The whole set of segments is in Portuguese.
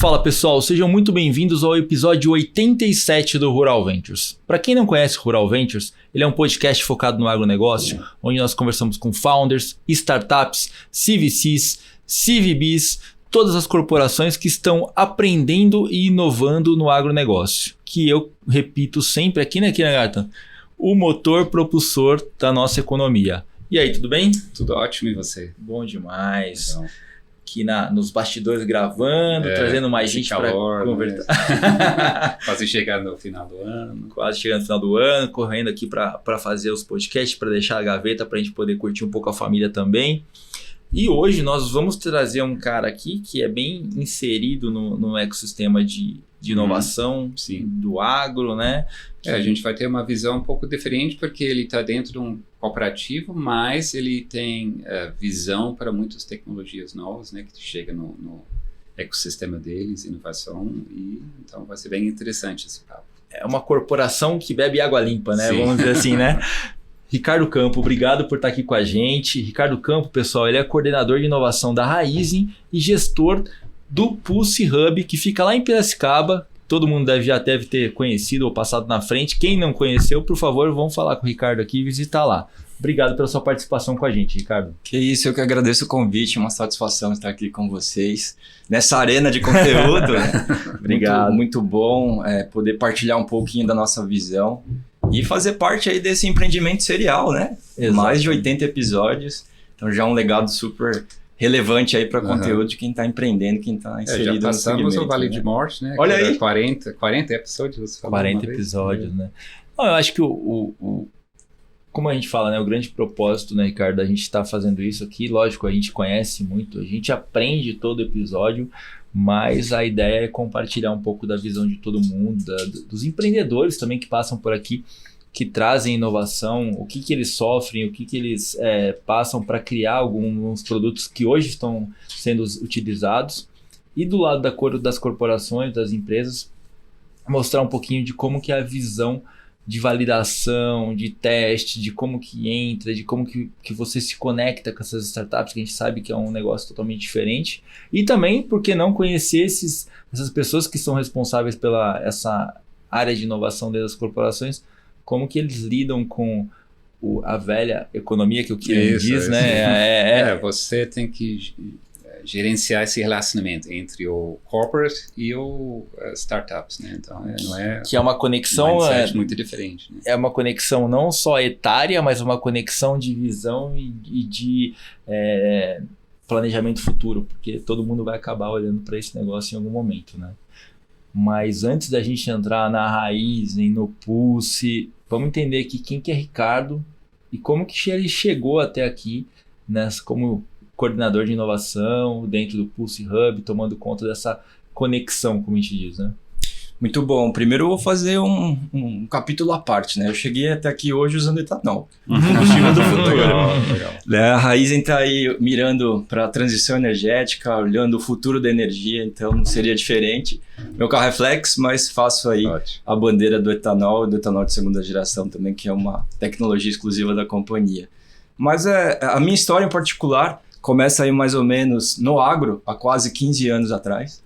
Fala pessoal, sejam muito bem-vindos ao episódio 87 do Rural Ventures. Para quem não conhece o Rural Ventures, ele é um podcast focado no agronegócio, onde nós conversamos com founders, startups, CVCs, CVBs, todas as corporações que estão aprendendo e inovando no agronegócio, que eu repito sempre aqui, né, Gata? O motor propulsor da nossa economia. E aí, tudo bem? Tudo ótimo, e você? Bom demais. Então, aqui nos bastidores gravando, trazendo mais gente para conversar. Né? Quase chegando no final do ano. Quase chegando no final do ano, correndo aqui para fazer os podcasts, para deixar a gaveta, para a gente poder curtir um pouco a família também. E hoje nós vamos trazer um cara aqui que é bem inserido no ecossistema de inovação do agro, né? A gente vai ter uma visão um pouco diferente porque ele está dentro de um cooperativo, mas ele tem visão para muitas tecnologias novas, né, que chega no ecossistema deles, inovação, e então vai ser bem interessante esse papo. É uma corporação que bebe água limpa, né? Sim. Vamos dizer assim, né? Ricardo Campo, obrigado por estar aqui com a gente. Ricardo Campo, pessoal, ele é coordenador de inovação da Raizen e gestor do Pulse Hub, que fica lá em Piracicaba. Todo mundo já deve ter conhecido ou passado na frente. Quem não conheceu, por favor, vamos falar com o Ricardo aqui e visitar lá. Obrigado pela sua participação com a gente, Ricardo. Que isso, eu que agradeço o convite, uma satisfação estar aqui com vocês nessa arena de conteúdo. Né? Obrigado. Muito bom poder partilhar um pouquinho da nossa visão e fazer parte aí desse empreendimento serial, né? Exato. Mais de 80 episódios, então já um legado super relevante aí para conteúdo de quem está empreendendo, quem está inserido já no segmento. passamos o Vale de Morte, né? Olha aí. 40 episódios. 40 episódios, né? Não, eu acho que como a gente fala, né? O grande propósito, né, Ricardo, a gente está fazendo isso aqui, lógico, a gente conhece muito, a gente aprende todo episódio, mas a ideia é compartilhar um pouco da visão de todo mundo, dos empreendedores também que passam por aqui, que trazem inovação, o que eles sofrem, o que eles passam para criar alguns produtos que hoje estão sendo utilizados. E do lado das corporações, das empresas, mostrar um pouquinho de como que é a visão de validação, de teste, de como que entra, de como que você se conecta com essas startups, que a gente sabe que é um negócio totalmente diferente. E também, por que não conhecer essas pessoas que são responsáveis pela essa área de inovação das corporações, como que eles lidam com a velha economia que o Kiran diz, né? Você tem que gerenciar esse relacionamento entre o corporate e o startups, né? Então, não é que é uma conexão muito diferente, né? É uma conexão não só etária, mas uma conexão de visão e de planejamento futuro, porque todo mundo vai acabar olhando para esse negócio em algum momento, né? Mas antes da gente entrar na Raizen, no Pulse, vamos entender aqui quem que é Ricardo e como que ele chegou até aqui, como coordenador de inovação dentro do Pulse Hub, tomando conta dessa conexão, como a gente diz, né? Muito bom. Primeiro eu vou fazer um capítulo à parte, né? Eu cheguei até aqui hoje usando etanol, combustível do futuro. Legal. A Raizen está aí mirando para a transição energética, olhando o futuro da energia, então não seria diferente. Meu carro é flex, mas faço aí a bandeira do etanol de segunda geração também, que é uma tecnologia exclusiva da companhia. Mas a minha história em particular começa aí mais ou menos no agro, há quase 15 anos atrás.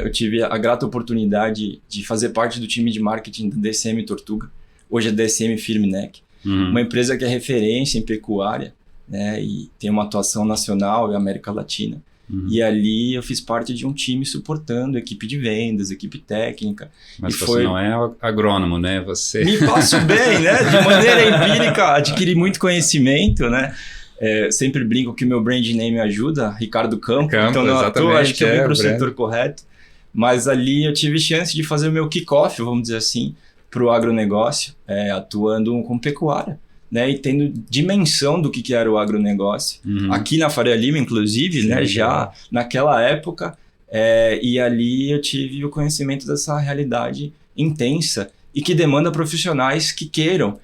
Eu tive a grata oportunidade de fazer parte do time de marketing da DSM Tortuga, hoje é DSM Firmenich, uma empresa que é referência em pecuária, né, e tem uma atuação nacional e América Latina. E ali eu fiz parte de um time suportando equipe de vendas, equipe técnica. Mas você não é agrônomo, né? Você me passo bem, né? De maneira empírica, adquiri muito conhecimento, né? Sempre brinco que o meu brand name ajuda, Ricardo Campo, então não à toa, acho que eu vim para o setor correto. Mas ali eu tive chance de fazer o meu kick-off, vamos dizer assim, para o agronegócio, atuando com pecuária, né, e tendo dimensão do que era o agronegócio. Aqui na Faria Lima, inclusive, né, já naquela época, e ali eu tive o conhecimento dessa realidade intensa e que demanda profissionais que queiram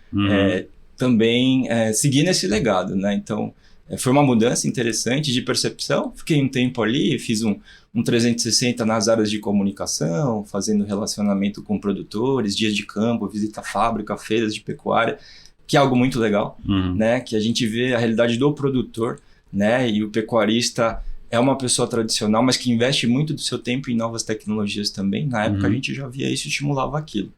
também seguir nesse legado, né? Então, foi uma mudança interessante de percepção. Fiquei um tempo ali, fiz um 360 nas áreas de comunicação, fazendo relacionamento com produtores, dias de campo, visita à fábrica, feiras de pecuária, que é algo muito legal, né? Que a gente vê a realidade do produtor, né? E o pecuarista é uma pessoa tradicional, mas que investe muito do seu tempo em novas tecnologias também. Na época a gente já via isso e estimulava aquilo.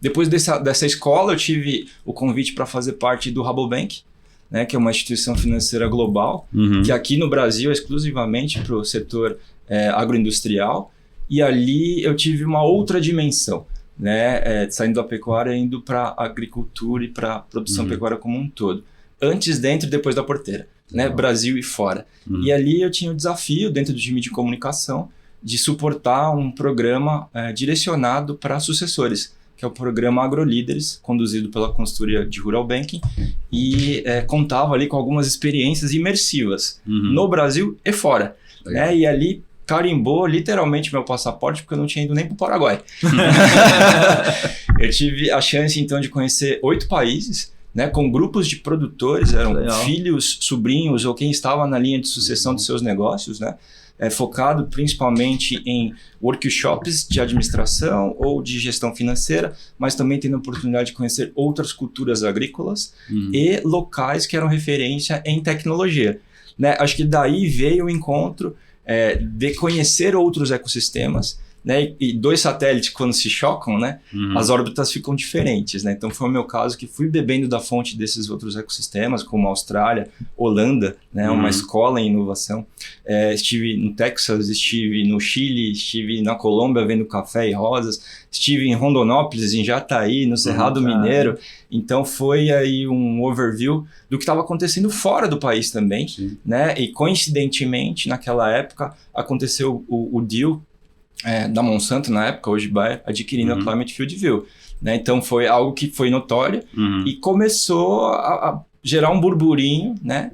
Depois dessa escola, eu tive o convite para fazer parte do Rabobank, né, que é uma instituição financeira global, que aqui no Brasil é exclusivamente para o setor agroindustrial. E ali eu tive uma outra dimensão, né, saindo da pecuária e indo para a agricultura e para a produção pecuária como um todo. Antes, dentro e depois da porteira, né, Brasil e fora. E ali eu tinha o desafio, dentro do time de comunicação, de suportar um programa direcionado para sucessores, que é o programa AgroLíderes, conduzido pela consultoria de Rural Banking, e contava ali com algumas experiências imersivas no Brasil e fora. Né? E ali carimbou literalmente meu passaporte, porque eu não tinha ido nem para o Paraguai. Eu tive a chance, então, de conhecer 8 países, né, com grupos de produtores, eram filhos, sobrinhos ou quem estava na linha de sucessão de seus negócios, né? Focado principalmente em workshops de administração ou de gestão financeira, mas também tendo a oportunidade de conhecer outras culturas agrícolas e locais que eram referência em tecnologia. Né? Acho que daí veio o encontro de conhecer outros ecossistemas, né? E 2 satélites, quando se chocam, né? As órbitas ficam diferentes. Né? Então foi o meu caso que fui bebendo da fonte desses outros ecossistemas, como a Austrália, Holanda, né? Uma escola em inovação. Estive no Texas, estive no Chile, estive na Colômbia vendo café e rosas, estive em Rondonópolis, em Jataí, no Cerrado Mineiro. Então foi aí um overview do que estava acontecendo fora do país também. Né? E coincidentemente, naquela época, aconteceu o deal da Monsanto, na época, hoje Bayer, adquirindo a Climate Field View. Né? Então foi algo que foi notório e começou a gerar um burburinho, né?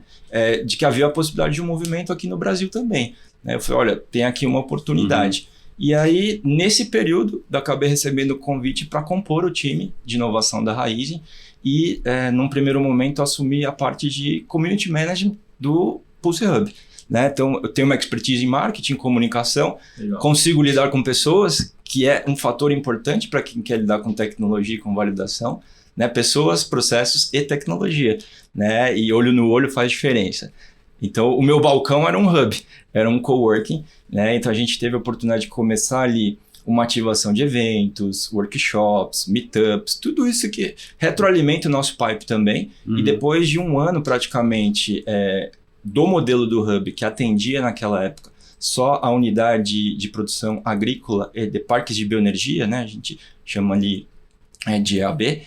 De que havia a possibilidade de um movimento aqui no Brasil também. Né? Eu falei, olha, tem aqui uma oportunidade. E aí, nesse período, eu acabei recebendo o convite para compor o time de inovação da Raízen e, num primeiro momento, assumi a parte de Community Management do Pulse Hub. Né? Então, eu tenho uma expertise em marketing, comunicação, consigo lidar com pessoas, que é um fator importante para quem quer lidar com tecnologia e com validação. Né? Pessoas, processos e tecnologia. Né? E olho no olho faz diferença. Então, o meu balcão era um hub, era um coworking. Né? Então, a gente teve a oportunidade de começar ali uma ativação de eventos, workshops, meetups, tudo isso que retroalimenta o nosso pipe também. E depois de um ano praticamente do modelo do Hub, que atendia naquela época só a unidade de produção agrícola e de parques de bioenergia, né? A gente chama ali de EAB,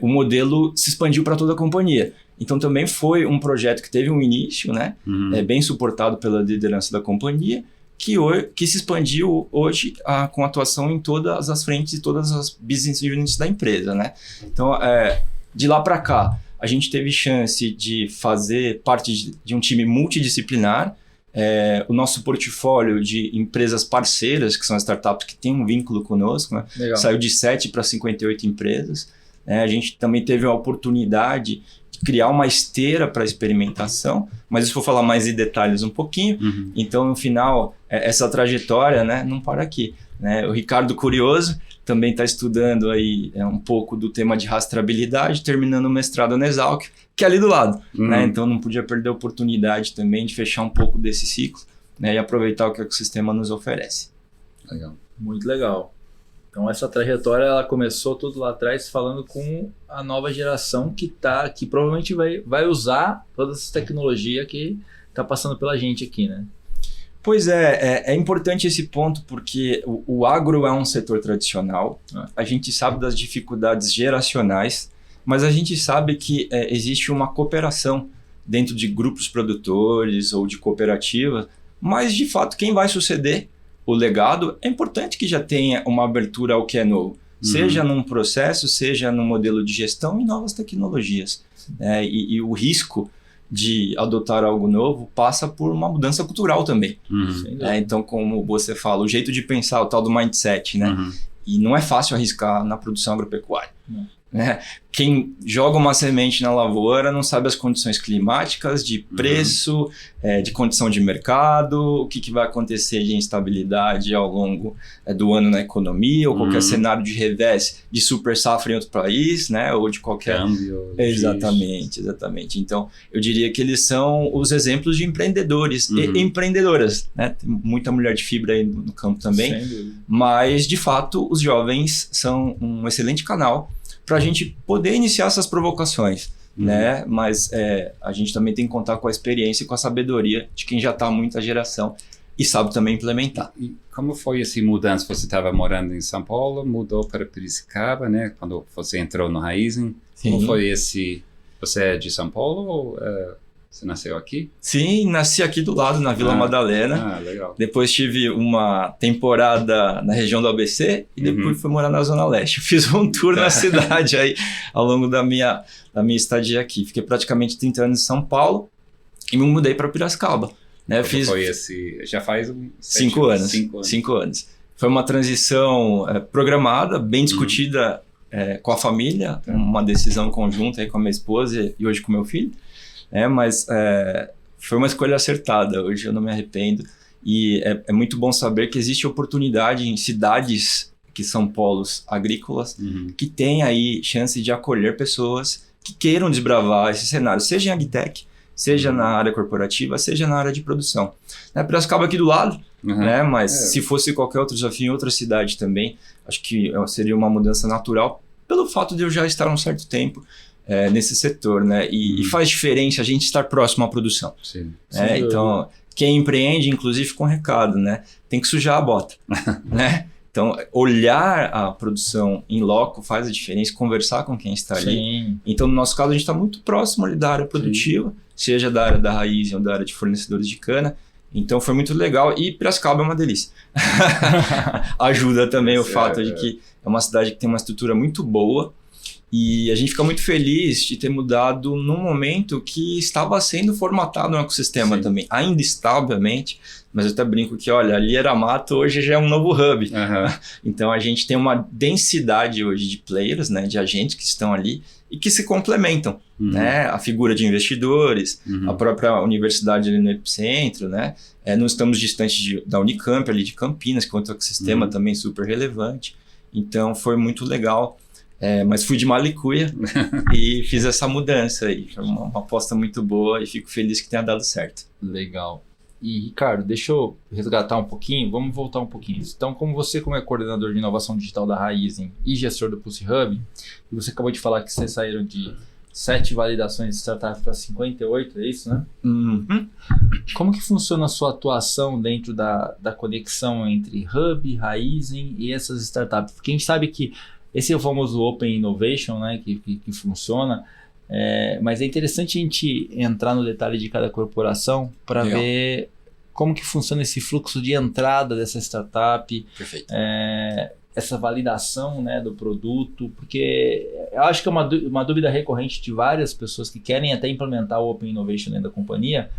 o modelo se expandiu para toda a companhia. Então também foi um projeto que teve um início, né? Bem suportado pela liderança da companhia, que se expandiu hoje com atuação em todas as frentes e todas as business units da empresa. Né? Então, de lá para cá, a gente teve chance de fazer parte de um time multidisciplinar. O nosso portfólio de empresas parceiras, que são as startups que têm um vínculo conosco, né? Saiu de 7 para 58 empresas. A gente também teve a oportunidade de criar uma esteira para experimentação, mas isso vou falar mais em detalhes um pouquinho. Então, no final, essa trajetória, né, não para aqui. Né? O Ricardo Curioso também está estudando aí um pouco do tema de rastreabilidade, terminando o mestrado na Exalc, que é ali do lado. Né? Então não podia perder a oportunidade também de fechar um pouco desse ciclo, né? E aproveitar o que o ecossistema nos oferece. Legal. Muito legal. Então essa trajetória ela começou tudo lá atrás falando com a nova geração que provavelmente vai usar toda essa tecnologia que está passando pela gente aqui, né? Pois é importante esse ponto porque o agro é um setor tradicional, a gente sabe das dificuldades geracionais, mas a gente sabe que existe uma cooperação dentro de grupos produtores ou de cooperativas, mas de fato quem vai suceder o legado é importante que já tenha uma abertura ao que é novo, seja num processo, seja num modelo de gestão e novas tecnologias. E o risco de adotar algo novo passa por uma mudança cultural também. Então, como você fala, o jeito de pensar, o tal do mindset, né? E não é fácil arriscar na produção agropecuária. né? Quem joga uma semente na lavoura não sabe as condições climáticas, de preço, de condição de mercado, o que vai acontecer de instabilidade ao longo do ano na economia, ou qualquer cenário de revés, de super safra em outro país, né? Ou de qualquer... Câmbio. Exatamente. Então, eu diria que eles são os exemplos de empreendedores e empreendedoras, né? Tem muita mulher de fibra aí no campo também, mas, de fato, os jovens são um excelente canal para a gente poder iniciar essas provocações, né? Mas a gente também tem que contar com a experiência e com a sabedoria de quem já está há muita geração e sabe também implementar. E como foi essa mudança? Você estava morando em São Paulo, mudou para Piracicaba, né? Quando você entrou no Raízen, como foi esse... Você é de São Paulo ou você nasceu aqui? Sim, nasci aqui do lado, na Vila Madalena. Legal. Depois tive uma temporada na região do ABC e depois fui morar na Zona Leste. Eu fiz um tour na cidade aí ao longo da minha estadia aqui. Fiquei praticamente 30 anos em São Paulo e me mudei para Piracicaba. Né? Foi esse... Já faz 5 anos. 5 anos. Foi uma transição programada, bem discutida com a família, uma decisão conjunta aí com a minha esposa e hoje com meu filho. Mas foi uma escolha acertada, hoje eu não me arrependo e é muito bom saber que existe oportunidade em cidades que são polos agrícolas, que têm aí chance de acolher pessoas que queiram desbravar esse cenário, seja em agtech, seja na área corporativa, seja na área de produção. Piracicaba aqui do lado, né? Mas se fosse qualquer outro desafio em outra cidade também, acho que seria uma mudança natural pelo fato de eu já estar há um certo tempo nesse setor, né? E faz diferença a gente estar próximo à produção. Sim. Então, quem empreende, inclusive, com recado, né? Tem que sujar a bota, né? Então, olhar a produção em loco faz a diferença, conversar com quem está ali. Então, no nosso caso, a gente está muito próximo ali da área produtiva, seja da área da raiz ou da área de fornecedores de cana. Então, foi muito legal. E Piracicaba é uma delícia. Ajuda também o fato de que é uma cidade que tem uma estrutura muito boa. E a gente fica muito feliz de ter mudado num momento que estava sendo formatado no ecossistema também. Ainda está, obviamente, mas eu até brinco que, olha, ali era mato, hoje já é um novo hub. Então, a gente tem uma densidade hoje de players, né, de agentes que estão ali e que se complementam. Né? A figura de investidores, a própria universidade ali no epicentro, né? Não estamos distantes da Unicamp, ali de Campinas, que é outro ecossistema também super relevante. Então, foi muito legal. Mas fui de Malicuia e fiz essa mudança aí. Foi uma aposta muito boa e fico feliz que tenha dado certo. Legal. E, Ricardo, deixa eu resgatar um pouquinho, vamos voltar um pouquinho. Então, como é coordenador de inovação digital da Raízen e gestor do Pulse Hub, e você acabou de falar que vocês saíram de 7 validações de startup para 58, é isso, né? Como que funciona a sua atuação dentro da conexão entre Hub, Raízen e essas startups? Porque a gente sabe que esse é o famoso Open Innovation, né, que funciona, mas é interessante a gente entrar no detalhe de cada corporação para ver como que funciona esse fluxo de entrada dessa startup. Perfeito. Essa validação, né, do produto, porque eu acho que é uma dúvida recorrente de várias pessoas que querem até implementar o Open Innovation dentro da companhia,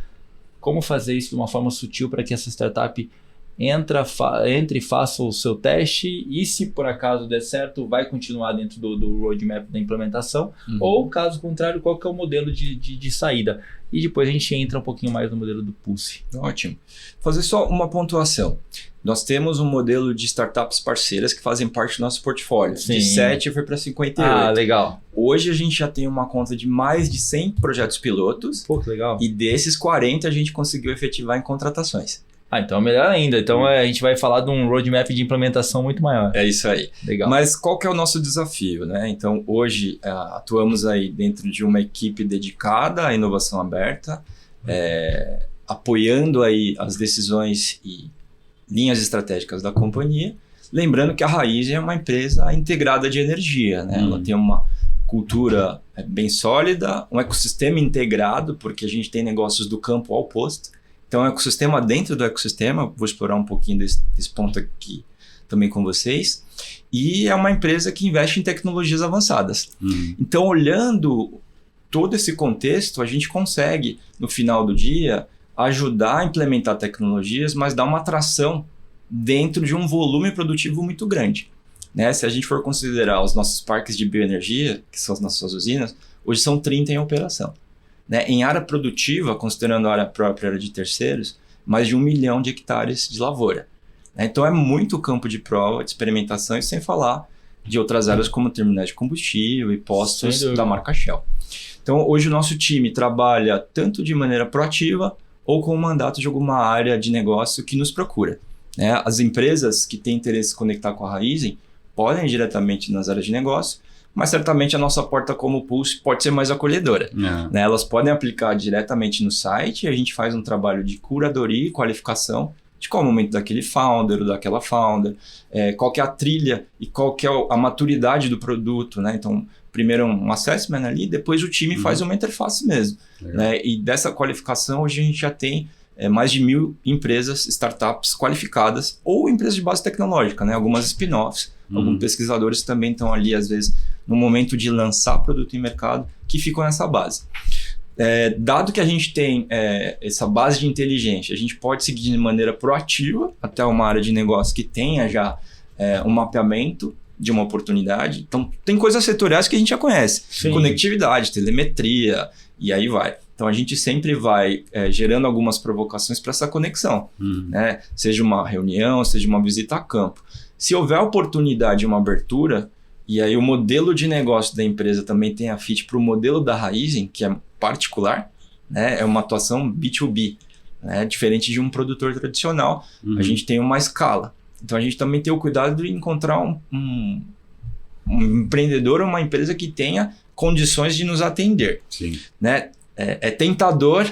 como fazer isso de uma forma sutil para que essa startup entre e faça o seu teste e, se por acaso der certo, vai continuar dentro do roadmap da implementação, ou, caso contrário, qual que é o modelo de saída. E depois a gente entra um pouquinho mais no modelo do Pulse. Ótimo. Fazer só uma pontuação. Nós temos um modelo de startups parceiras que fazem parte do nosso portfólio. Sim. De 7 foi para 58. Ah, legal. Hoje a gente já tem uma conta de mais de 100 projetos pilotos. Pô, que legal. E desses 40 a gente conseguiu efetivar em contratações. Então melhor ainda. Então a gente vai falar de um roadmap de implementação muito maior. É isso aí. Legal. Mas qual que é o nosso desafio, né? Então hoje atuamos aí dentro de uma equipe dedicada à inovação aberta, apoiando aí as decisões e linhas estratégicas da companhia. Lembrando que a Raízen é uma empresa integrada de energia, né? Ela tem uma cultura bem sólida, um ecossistema integrado, porque a gente tem negócios do campo ao posto. Então, é um ecossistema dentro do ecossistema, vou explorar um pouquinho desse ponto aqui também com vocês, e é uma empresa que investe em tecnologias avançadas. Então, olhando todo esse contexto, a gente consegue, no final do dia, ajudar a implementar tecnologias, mas dar uma atração dentro de um volume produtivo muito grande. né? Se a gente for considerar os nossos parques de bioenergia, que são as nossas usinas, hoje são 30 em operação. Né? Em área produtiva, considerando a área própria e a área de terceiros, mais de 1 milhão de hectares de lavoura. Né? Então é muito campo de prova, de experimentação, e sem falar de outras áreas como terminais de combustível e postos da marca Shell. Então hoje o nosso time trabalha tanto de maneira proativa ou com o mandato de alguma área de negócio que nos procura. Né? As empresas que têm interesse em se conectar com a Raízen podem ir diretamente nas áreas de negócio, mas certamente a nossa porta como Pulse pode ser mais acolhedora. Né? Elas podem aplicar diretamente no site e a gente faz um trabalho de curadoria e qualificação de qual é o momento daquele founder ou daquela founder, qual que é a trilha e qual que é a maturidade do produto. Né? Então, primeiro um assessment ali, depois o time faz uma interface mesmo. Né? E dessa qualificação, hoje a gente já tem mais de 1.000 empresas, startups qualificadas ou empresas de base tecnológica, né? Algumas spin-offs. Alguns pesquisadores também estão ali, às vezes, no momento de lançar produto em mercado, que ficam nessa base. Dado que a gente tem essa base de inteligência, a gente pode seguir de maneira proativa até uma área de negócio que tenha já um mapeamento de uma oportunidade. Então, tem coisas setoriais que a gente já conhece. Sim. Conectividade, telemetria, e aí vai. Então, a gente sempre vai gerando algumas provocações para essa conexão. Né? Seja uma reunião, seja uma visita a campo. Se houver oportunidade, uma abertura, e aí o modelo de negócio da empresa também tem a fit para o modelo da Raízen, que é particular, né? É uma atuação B2B, né? Diferente de um produtor tradicional, a gente tem uma escala. Então a gente também tem o cuidado de encontrar um empreendedor ou uma empresa que tenha condições de nos atender. Sim. Né? É tentador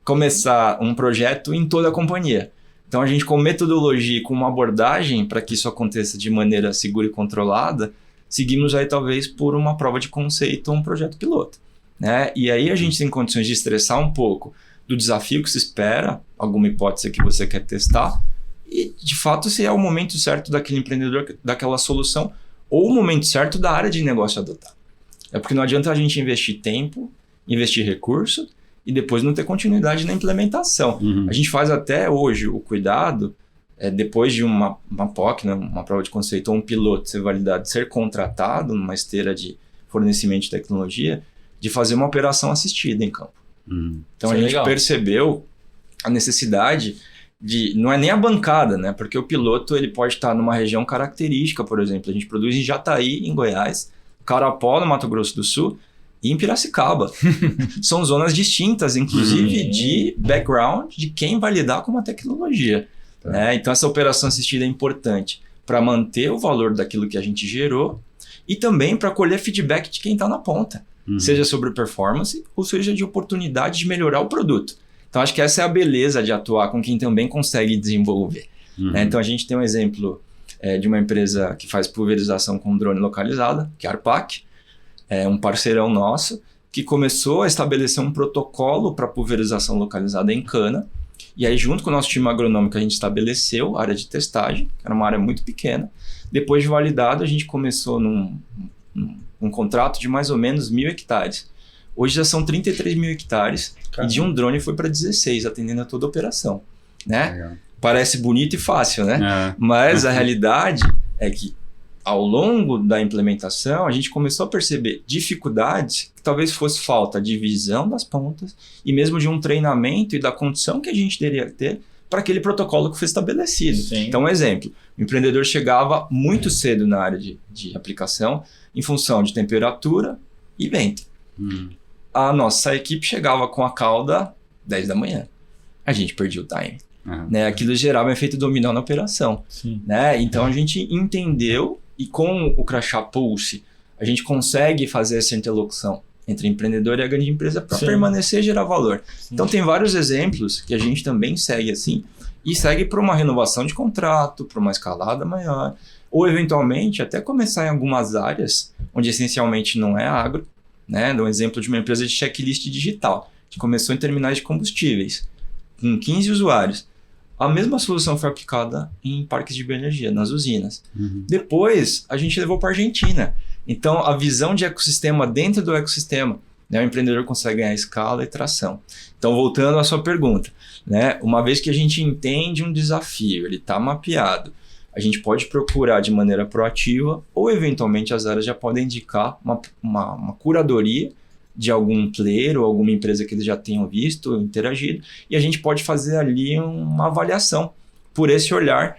começar um projeto em toda a companhia. Então a gente, com metodologia e com uma abordagem para que isso aconteça de maneira segura e controlada, seguimos aí talvez por uma prova de conceito ou um projeto piloto. Né? E aí a gente tem condições de estressar um pouco do desafio que se espera, alguma hipótese que você quer testar, e de fato se é o momento certo daquele empreendedor, daquela solução, ou o momento certo da área de negócio adotar. É porque não adianta a gente investir tempo, investir recurso, e depois não ter continuidade na implementação. A gente faz até hoje o cuidado, depois de uma POC, né, uma prova de conceito ou um piloto ser validado, ser contratado numa esteira de fornecimento de tecnologia, de fazer uma operação assistida em campo. Então a gente percebeu a necessidade de... Não é nem a bancada, né? Porque o piloto ele pode estar numa região característica, por exemplo. A gente produz em Jataí, em Goiás, Carapó, no Mato Grosso do Sul, e em Piracicaba. São zonas distintas, inclusive de background de quem vai lidar com uma tecnologia. Né? Então essa operação assistida é importante para manter o valor daquilo que a gente gerou e também para colher feedback de quem está na ponta. Seja sobre performance ou seja de oportunidade de melhorar o produto. Então acho que essa é a beleza de atuar com quem também consegue desenvolver. Né? Então a gente tem um exemplo de uma empresa que faz pulverização com drone localizada, que é a Arpac. É um parceirão nosso que começou a estabelecer um protocolo para pulverização localizada em cana. E aí, junto com o nosso time agronômico, a gente estabeleceu a área de testagem, que era uma área muito pequena. Depois de validado, a gente começou num contrato de mais ou menos 1.000 hectares. Hoje já são 33 mil hectares. Caramba. E de um drone foi para 16, atendendo a toda a operação. Né? Parece bonito e fácil, né? Mas a realidade é que ao longo da implementação, a gente começou a perceber dificuldades que talvez fosse falta de visão das pontas e mesmo de um treinamento e da condição que a gente teria que ter para aquele protocolo que foi estabelecido. Sim. Então, um exemplo, o empreendedor chegava muito cedo na área de aplicação em função de temperatura e vento. A nossa equipe chegava com a cauda 10 da manhã. A gente perdia o time. Né? Aquilo gerava um efeito dominó na operação. Né? Então, a gente entendeu. E com o Crachá Pulse, a gente consegue fazer essa interlocução entre empreendedor e a grande empresa para permanecer e gerar valor. Então, tem vários exemplos que a gente também segue assim, e segue para uma renovação de contrato, para uma escalada maior, ou eventualmente até começar em algumas áreas onde essencialmente não é agro, né? Um exemplo de uma empresa de checklist digital, que começou em terminais de combustíveis, com 15 usuários. A mesma solução foi aplicada em parques de bioenergia, nas usinas. Depois, a gente levou para a Argentina. Então, a visão de ecossistema dentro do ecossistema, né? O empreendedor consegue ganhar escala e tração. Então, voltando à sua pergunta, né? Uma vez que a gente entende um desafio, ele está mapeado, a gente pode procurar de maneira proativa ou, eventualmente, as áreas já podem indicar uma curadoria de algum player ou alguma empresa que eles já tenham visto ou interagido, e a gente pode fazer ali uma avaliação por esse olhar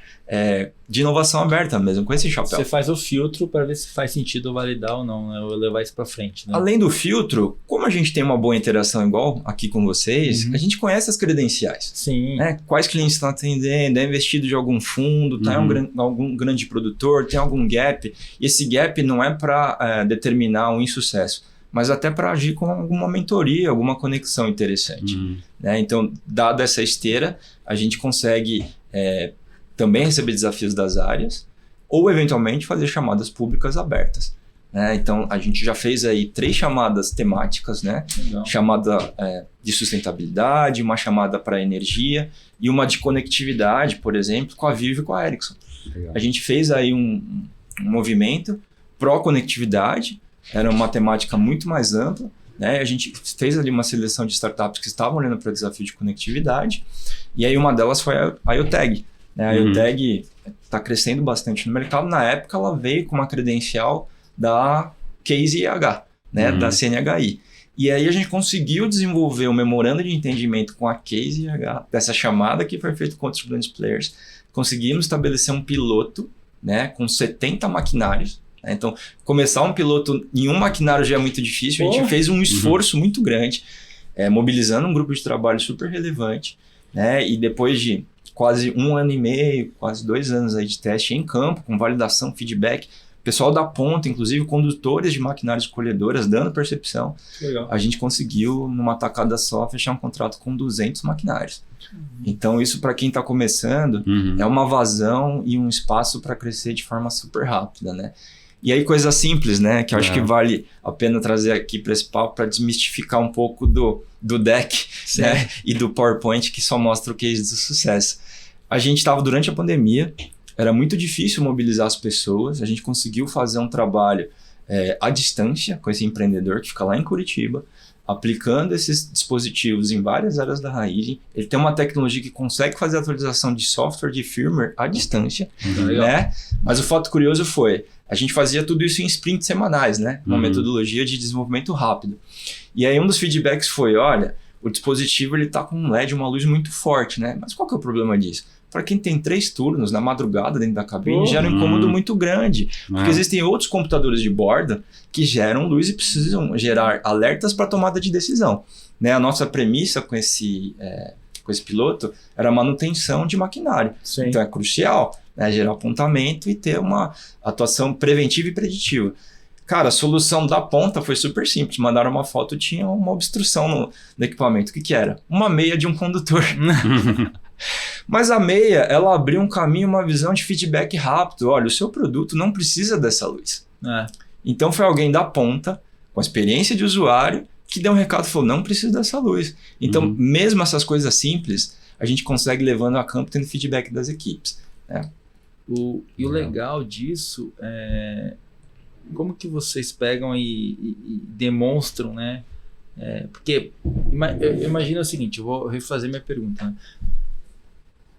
de inovação aberta mesmo, com esse chapéu. Você faz o filtro para ver se faz sentido validar ou não, né? Ou levar isso para frente. Né? Além do filtro, como a gente tem uma boa interação igual aqui com vocês, a gente conhece as credenciais. Sim. Né? Quais clientes estão atendendo, é investido de algum fundo, tá algum grande produtor, tem algum gap. E esse gap não é para determinar um insucesso, mas até para agir com alguma mentoria, alguma conexão interessante. Né? Então, dada essa esteira, a gente consegue também receber desafios das áreas ou, eventualmente, fazer chamadas públicas abertas. Né? Então, a gente já fez aí 3 chamadas temáticas, né? Chamada de sustentabilidade, uma chamada para energia e uma de conectividade, por exemplo, com a Vivo e com a Ericsson. Legal. A gente fez aí um movimento pró-conectividade, era uma temática muito mais ampla, né? A gente fez ali uma seleção de startups que estavam olhando para o desafio de conectividade, e aí uma delas foi a IoTag. Né? A IoTag está crescendo bastante no mercado. Na época, ela veio com uma credencial da Case IH, né? Da CNHI. E aí a gente conseguiu desenvolver um memorando de entendimento com a Case IH, dessa chamada que foi feita com outros grandes players. Conseguimos estabelecer um piloto, né? Com 70 maquinários. Então, começar um piloto em um maquinário já é muito difícil. A gente fez um esforço muito grande, mobilizando um grupo de trabalho super relevante, né? E depois de quase 1 ano e meio, quase 2 anos aí de teste em campo, com validação, feedback, pessoal da ponta, inclusive condutores de maquinários colhedoras, dando percepção, Legal. A gente conseguiu, numa tacada só, fechar um contrato com 200 maquinários. Então, isso para quem está começando, é uma vazão e um espaço para crescer de forma super rápida, né? E aí, coisa simples, né? Que eu acho que vale a pena trazer aqui para esse papo para desmistificar um pouco do deck, né? E do PowerPoint que só mostra o case do sucesso. A gente estava durante a pandemia, era muito difícil mobilizar as pessoas, a gente conseguiu fazer um trabalho à distância com esse empreendedor que fica lá em Curitiba, aplicando esses dispositivos em várias áreas da Raizen. Ele tem uma tecnologia que consegue fazer atualização de software, de firmware à distância, né? Mas o fato curioso foi, a gente fazia tudo isso em sprints semanais, né? Uma metodologia de desenvolvimento rápido. E aí um dos feedbacks foi, olha, o dispositivo está com um LED, uma luz muito forte, né? Mas qual que é o problema disso? Para quem tem 3 turnos na madrugada dentro da cabine, gera um incômodo muito grande. Porque existem outros computadores de borda que geram luz e precisam gerar alertas para tomada de decisão. Né? A nossa premissa com esse piloto era a manutenção de maquinário. Sim. Então é crucial, né? Gerar apontamento e ter uma atuação preventiva e preditiva. Cara, a solução da ponta foi super simples. Mandaram uma foto, tinha uma obstrução no equipamento. O que era? Uma meia de um condutor. Mas a meia, ela abriu um caminho, uma visão de feedback rápido. Olha, o seu produto não precisa dessa luz. Então foi alguém da ponta, com a experiência de usuário, que deu um recado e falou, não precisa dessa luz. Então, mesmo essas coisas simples, a gente consegue levando a campo, tendo feedback das equipes. Né? O legal disso é como que vocês pegam e demonstram, né? Porque eu imagino o seguinte, eu vou refazer minha pergunta, né?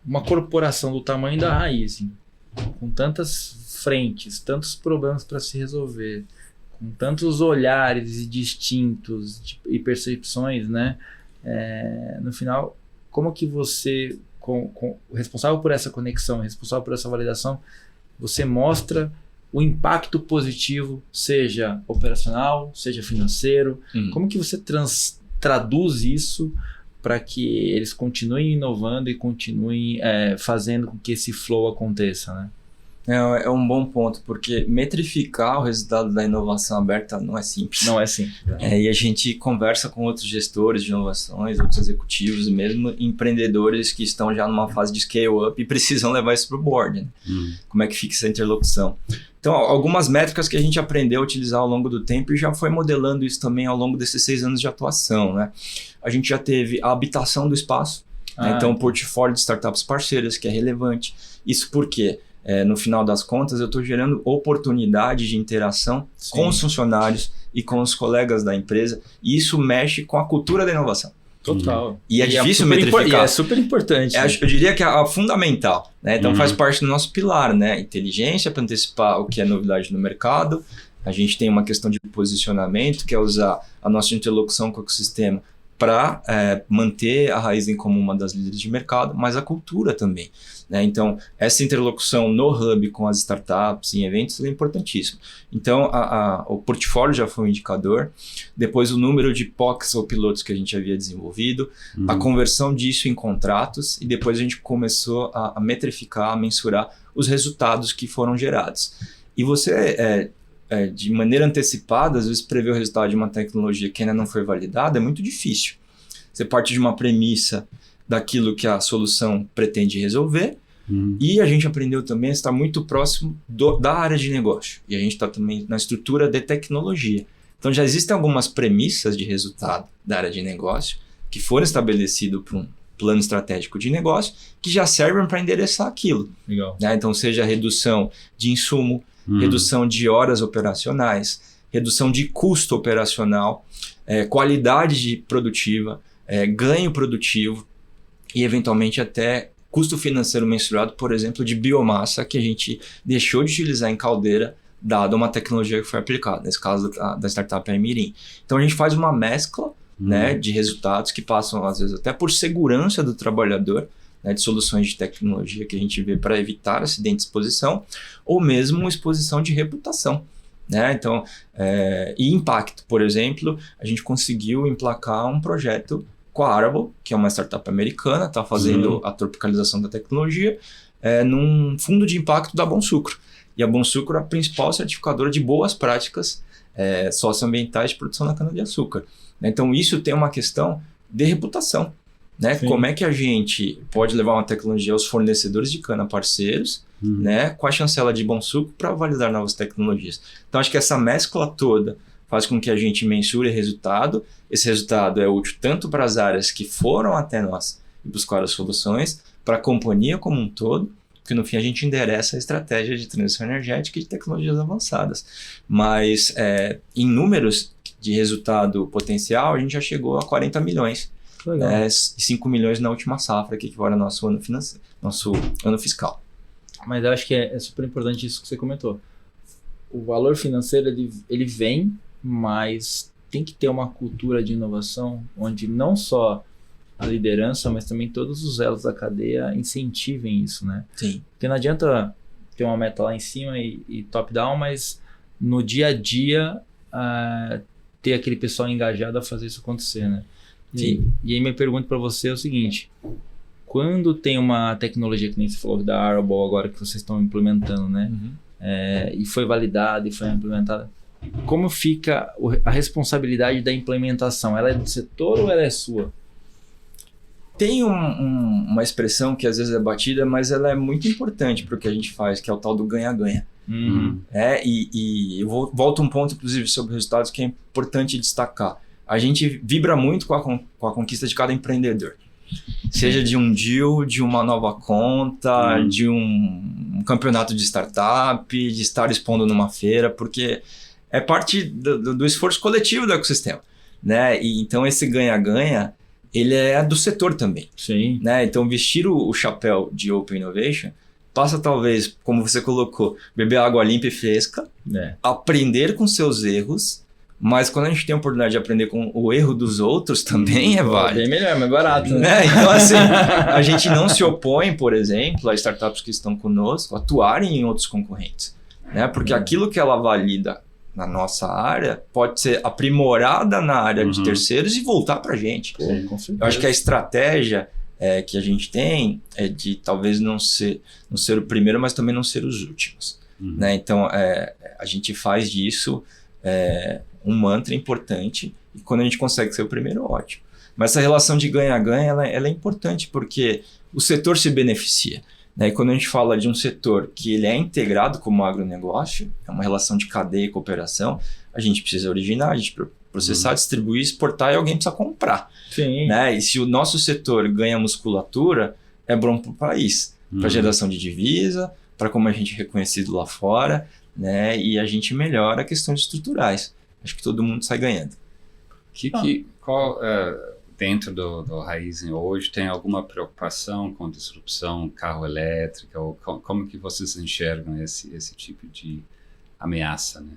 Uma corporação do tamanho da Raizen, com tantas frentes, tantos problemas para se resolver, com tantos olhares distintos e percepções, né? No final, como que você, responsável por essa conexão, responsável por essa validação, você mostra o impacto positivo, seja operacional, seja financeiro? Como que você traduz isso para que eles continuem inovando e continuem fazendo com que esse flow aconteça, né? É um bom ponto, porque metrificar o resultado da inovação aberta não é simples. Não é simples. E a gente conversa com outros gestores de inovações, outros executivos, mesmo empreendedores que estão já numa fase de scale-up e precisam levar isso para o board. Né? Como é que fica essa interlocução? Então, algumas métricas que a gente aprendeu a utilizar ao longo do tempo e já foi modelando isso também ao longo desses 6 anos de atuação. Né? A gente já teve a habitação do espaço, né? Então, o portfólio de startups parceiras, que é relevante. Isso por quê? No final das contas, eu estou gerando oportunidade de interação com os funcionários e com os colegas da empresa, e isso mexe com a cultura da inovação. Total. E é difícil metrificar. É super importante. Eu diria que é fundamental, né? Então faz parte do nosso pilar, né? Inteligência para antecipar o que é novidade no mercado. A gente tem uma questão de posicionamento, que é usar a nossa interlocução com o ecossistema para manter a Raizen como uma das líderes de mercado, mas a cultura também, né? Então, essa interlocução no Hub com as startups em eventos é importantíssimo. Então, o portfólio já foi um indicador, depois o número de POCs ou pilotos que a gente havia desenvolvido, a conversão disso em contratos, e depois a gente começou a metrificar, a mensurar os resultados que foram gerados. E você... de maneira antecipada, às vezes prever o resultado de uma tecnologia que ainda não foi validada é muito difícil. Você parte de uma premissa daquilo que a solução pretende resolver, e a gente aprendeu também a estar muito próximo da área de negócio. E a gente está também na estrutura de tecnologia. Então já existem algumas premissas de resultado da área de negócio que foram estabelecidas por um plano estratégico de negócio que já servem para endereçar aquilo. Legal. Né? Então seja redução de insumo, redução de horas operacionais, redução de custo operacional, qualidade produtiva, ganho produtivo e, eventualmente, até custo financeiro mensurado, por exemplo, de biomassa que a gente deixou de utilizar em caldeira, dada uma tecnologia que foi aplicada, nesse caso da startup Mirim. Então, a gente faz uma mescla né, de resultados que passam, às vezes, até por segurança do trabalhador, de soluções de tecnologia que a gente vê para evitar acidente de exposição, ou mesmo exposição de reputação. Né? Então, e impacto, por exemplo, a gente conseguiu emplacar um projeto com a Arable, que é uma startup americana, está fazendo a tropicalização da tecnologia, num fundo de impacto da Bom Sucro. E a Bom Sucro é a principal certificadora de boas práticas socioambientais de produção da cana-de-açúcar. Então, isso tem uma questão de reputação. Né? Como é que a gente pode levar uma tecnologia aos fornecedores de cana parceiros, né? Com a chancela de Bom Sucro para validar novas tecnologias. Então, acho que essa mescla toda faz com que a gente mensure resultado. Esse resultado é útil tanto para as áreas que foram até nós e buscaram as soluções, para a companhia como um todo, porque no fim a gente endereça a estratégia de transição energética e de tecnologias avançadas. Mas em números de resultado potencial, a gente já chegou a 40 milhões. E 5 milhões na última safra, que equivale ao nosso ano financeiro, nosso ano fiscal. Mas eu acho que é super importante isso que você comentou. O valor financeiro ele vem, mas tem que ter uma cultura de inovação onde não só a liderança, mas também todos os elos da cadeia incentivem isso, né? Sim. Porque não adianta ter uma meta lá em cima e top-down, mas no dia a dia ter aquele pessoal engajado a fazer isso acontecer, né? E aí minha pergunta para você é o seguinte: quando tem uma tecnologia que nem você falou da Arable agora que vocês estão implementando, né? E foi validada e foi implementada, como fica a responsabilidade da implementação? Ela é do setor ou ela é sua? Tem uma expressão que às vezes é batida, mas ela é muito importante para o que a gente faz, que é o tal do ganha-ganha. E eu volto um ponto, inclusive, sobre resultados que é importante destacar. A gente vibra muito com a conquista de cada empreendedor. Seja de um deal, de uma nova conta, de um campeonato de startup, de estar expondo numa feira, porque é parte do esforço coletivo do ecossistema. Né? E, então, esse ganha-ganha, ele é do setor também. Sim. Né? Então, vestir o chapéu de Open Innovation passa, talvez, como você colocou, beber água limpa e fresca, aprender com seus erros. Mas quando a gente tem a oportunidade de aprender com o erro dos outros, também é válido. Bem melhor, mais barato. Né? Então, assim, a gente não se opõe, por exemplo, a startups que estão conosco atuarem em outros concorrentes. Né? Porque aquilo que ela valida na nossa área pode ser aprimorada na área de terceiros e voltar para a gente. Com certeza. Eu acho que a estratégia que a gente tem é de talvez não ser o primeiro, mas também não ser os últimos. Né? Então, a gente faz disso... um mantra importante, e quando a gente consegue ser o primeiro, ótimo. Mas essa relação de ganha-ganha, ela é importante porque o setor se beneficia. Né? E quando a gente fala de um setor que ele é integrado como agronegócio, é uma relação de cadeia e cooperação, a gente precisa originar, a gente processar, distribuir, exportar e alguém precisa comprar. Sim. Né? E se o nosso setor ganha musculatura, é bom para o país, para geração de divisa, para como a gente é reconhecido lá fora, né? E a gente melhora questões estruturais. Acho que todo mundo sai ganhando. dentro do Raizen hoje, tem alguma preocupação com disrupção carro elétrica? Ou como que vocês enxergam esse tipo de ameaça, né?